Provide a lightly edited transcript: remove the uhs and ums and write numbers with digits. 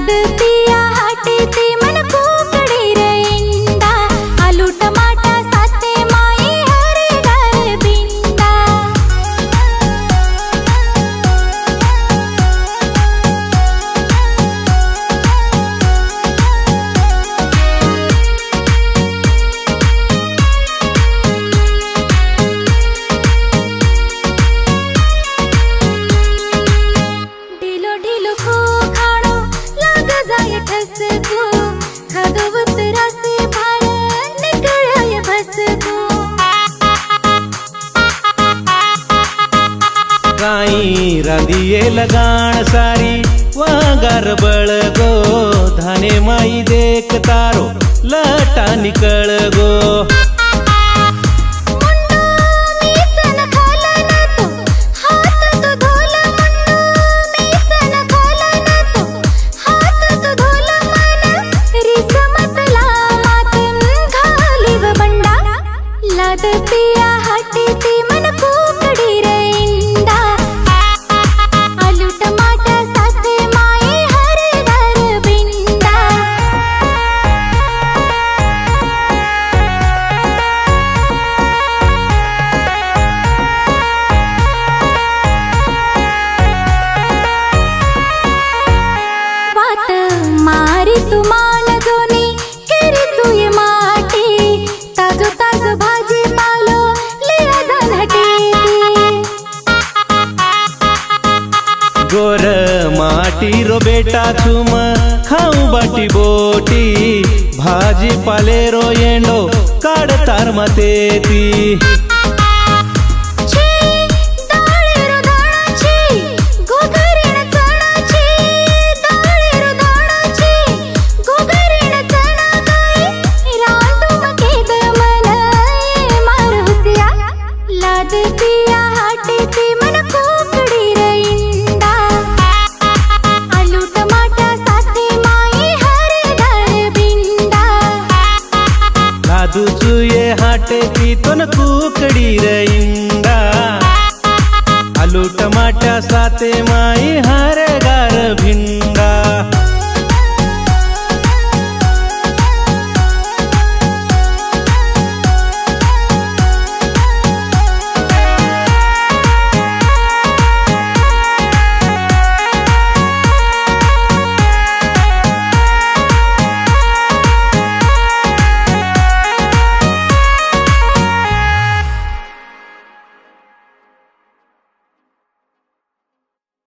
लाद पिया हाटेती मन कुकड़ी रे इंडा आलू टमाटा साथे माई हरे घर बिंडा ढिलो ढिलो खो खाणो लाग जाय ठसको खादोवत रासे भाळ निकळाय भसको काई रांदिये लगाण सारी वागार बळगो धाने माई देख तारो लटा निकळ गो लाद पिया हाटेती मन कुकड़ी रे इंडा आलू टमाटा साथे माई हरे घर बिंडा वात मारी तू मान जोनी केरी तू ये माटी ताजो ताजो भाजी पालो लिया जानहटेती गोर माटी रो बेटा छुम खाऊ बाटी बोटी भाजी पाले रो येंडो काढ तार मतेती लाद पिया हाटेती मन कुकड़ी रे इंडा आलू टमाटा साथे माई हरे घर बिंडा लादू चुये हाटेती तन कुकड़ी रे इंडा आलू टमाटा साथे माई